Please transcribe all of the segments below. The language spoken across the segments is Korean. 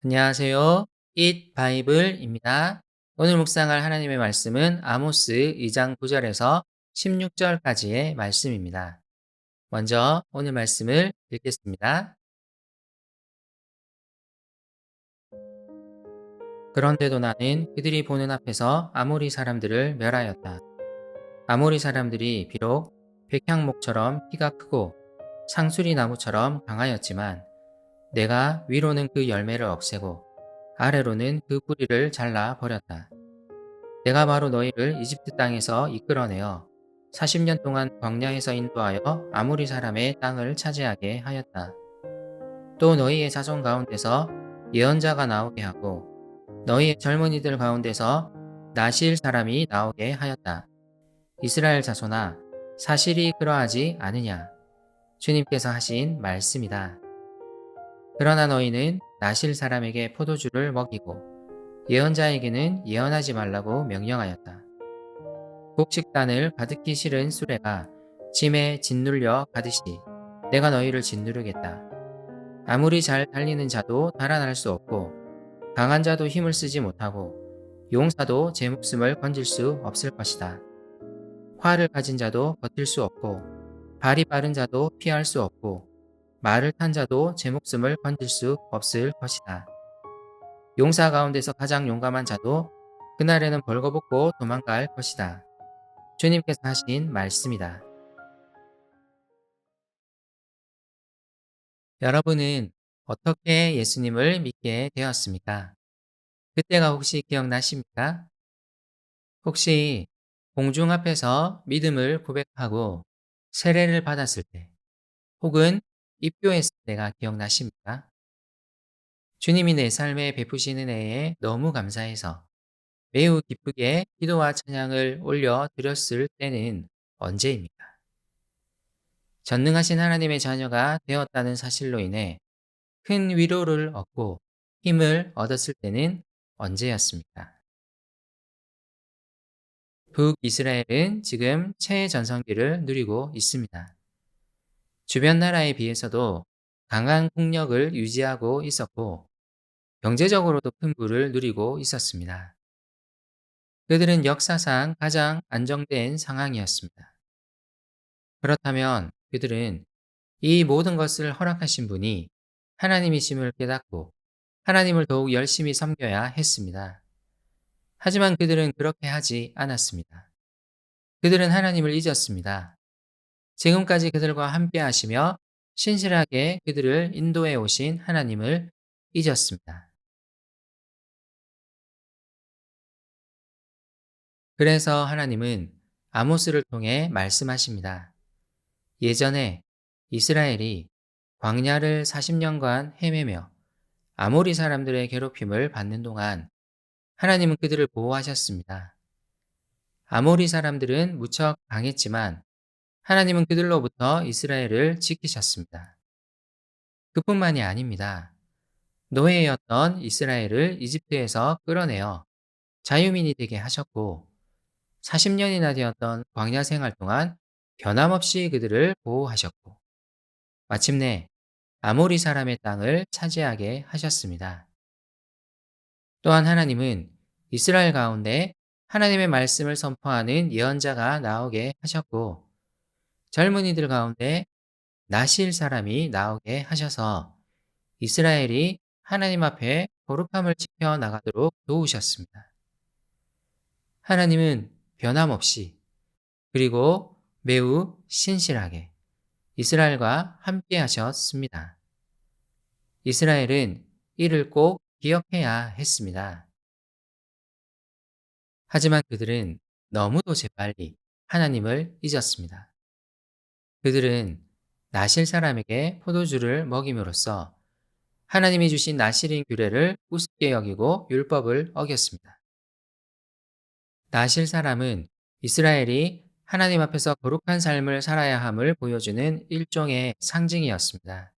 안녕하세요. Eat 바이블입니다. 오늘 묵상할 하나님의 말씀은 아모스 2장 9절에서 16절까지의 말씀입니다. 먼저 오늘 말씀을 읽겠습니다. 그런데도 나는 그들이 보는 앞에서 아모리 사람들을 멸하였다. 아모리 사람들이 비록 백향목처럼 키가 크고 상수리 나무처럼 강하였지만 내가 위로는 그 열매를 없애고 아래로는 그 뿌리를 잘라 버렸다. 내가 바로 너희를 이집트 땅에서 이끌어내어 40년 동안 광야에서 인도하여 아모리 사람의 땅을 차지하게 하였다. 또 너희의 자손 가운데서 예언자가 나오게 하고 너희의 젊은이들 가운데서 나실 사람이 나오게 하였다. 이스라엘 자손아, 사실이 그러하지 않으냐? 주님께서 하신 말씀이다. 그러나 너희는 나실 사람에게 포도주를 먹이고 예언자에게는 예언하지 말라고 명령하였다. 곡식단을 가득히 실은 수레가 짐에 짓눌려 가듯이 내가 너희를 짓누르겠다. 아무리 잘 달리는 자도 달아날 수 없고 강한 자도 힘을 쓰지 못하고 용사도 제 목숨을 건질 수 없을 것이다. 활을 가진 자도 버틸 수 없고 발이 빠른 자도 피할 수 없고 말을 탄 자도 제 목숨을 건질 수 없을 것이다. 용사 가운데서 가장 용감한 자도 그날에는 벌거벗고 도망갈 것이다. 주님께서 하신 말씀이다. 여러분은 어떻게 예수님을 믿게 되었습니까? 그때가 혹시 기억나십니까? 혹시 공중 앞에서 믿음을 고백하고 세례를 받았을 때, 혹은 입교했을 때가 기억나십니까? 주님이 내 삶에 베푸시는 애에 너무 감사해서 매우 기쁘게 기도와 찬양을 올려 드렸을 때는 언제입니까? 전능하신 하나님의 자녀가 되었다는 사실로 인해 큰 위로를 얻고 힘을 얻었을 때는 언제였습니까? 북이스라엘은 지금 최전성기를 누리고 있습니다. 주변 나라에 비해서도 강한 국력을 유지하고 있었고 경제적으로도 큰 부를 누리고 있었습니다. 그들은 역사상 가장 안정된 상황이었습니다. 그렇다면 그들은 이 모든 것을 허락하신 분이 하나님이심을 깨닫고 하나님을 더욱 열심히 섬겨야 했습니다. 하지만 그들은 그렇게 하지 않았습니다. 그들은 하나님을 잊었습니다. 지금까지 그들과 함께 하시며 신실하게 그들을 인도해 오신 하나님을 잊었습니다. 그래서 하나님은 아모스를 통해 말씀하십니다. 예전에 이스라엘이 광야를 40년간 헤매며 아모리 사람들의 괴롭힘을 받는 동안 하나님은 그들을 보호하셨습니다. 아모리 사람들은 무척 강했지만 하나님은 그들로부터 이스라엘을 지키셨습니다. 그뿐만이 아닙니다. 노예였던 이스라엘을 이집트에서 끌어내어 자유민이 되게 하셨고 40년이나 되었던 광야 생활 동안 변함없이 그들을 보호하셨고 마침내 아모리 사람의 땅을 차지하게 하셨습니다. 또한 하나님은 이스라엘 가운데 하나님의 말씀을 선포하는 예언자가 나오게 하셨고 젊은이들 가운데 나실 사람이 나오게 하셔서 이스라엘이 하나님 앞에 거룩함을 지켜 나가도록 도우셨습니다. 하나님은 변함없이 그리고 매우 신실하게 이스라엘과 함께 하셨습니다. 이스라엘은 이를 꼭 기억해야 했습니다. 하지만 그들은 너무도 재빨리 하나님을 잊었습니다. 그들은 나실 사람에게 포도주를 먹임으로써 하나님이 주신 나실인 규례를 우습게 여기고 율법을 어겼습니다. 나실 사람은 이스라엘이 하나님 앞에서 거룩한 삶을 살아야 함을 보여주는 일종의 상징이었습니다.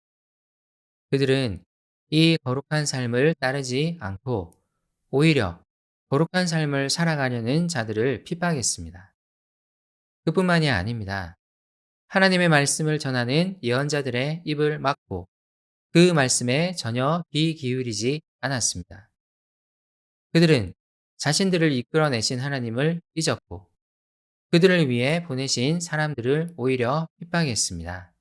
그들은 이 거룩한 삶을 따르지 않고 오히려 거룩한 삶을 살아가려는 자들을 핍박했습니다. 그뿐만이 아닙니다. 하나님의 말씀을 전하는 예언자들의 입을 막고 그 말씀에 전혀 귀 기울이지 않았습니다. 그들은 자신들을 이끌어내신 하나님을 잊었고 그들을 위해 보내신 사람들을 오히려 핍박했습니다.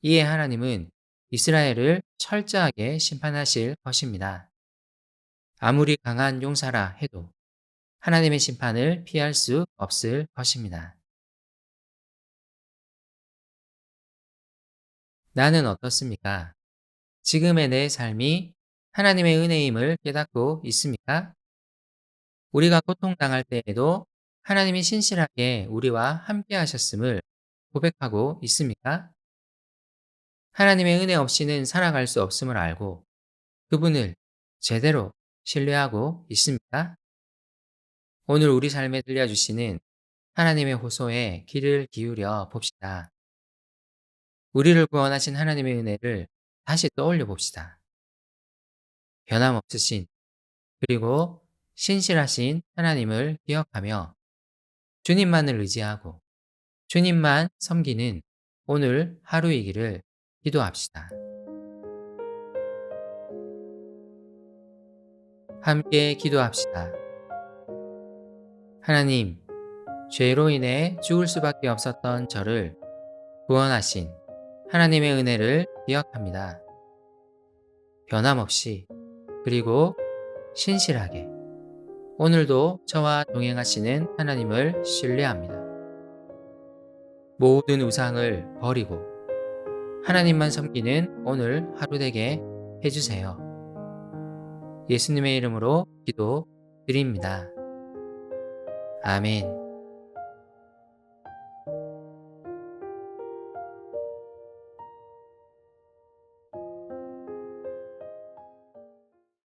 이에 하나님은 이스라엘을 철저하게 심판하실 것입니다. 아무리 강한 용사라 해도 하나님의 심판을 피할 수 없을 것입니다. 나는 어떻습니까? 지금의 내 삶이 하나님의 은혜임을 깨닫고 있습니까? 우리가 고통당할 때에도 하나님이 신실하게 우리와 함께 하셨음을 고백하고 있습니까? 하나님의 은혜 없이는 살아갈 수 없음을 알고 그분을 제대로 신뢰하고 있습니까? 오늘 우리 삶에 들려주시는 하나님의 호소에 귀를 기울여 봅시다. 우리를 구원하신 하나님의 은혜를 다시 떠올려 봅시다. 변함없으신 그리고 신실하신 하나님을 기억하며 주님만을 의지하고 주님만 섬기는 오늘 하루이기를 기도합시다. 함께 기도합시다. 하나님, 죄로 인해 죽을 수밖에 없었던 저를 구원하신 하나님의 은혜를 기억합니다. 변함없이 그리고 신실하게 오늘도 저와 동행하시는 하나님을 신뢰합니다. 모든 우상을 버리고 하나님만 섬기는 오늘 하루 되게 해주세요. 예수님의 이름으로 기도드립니다. 아멘.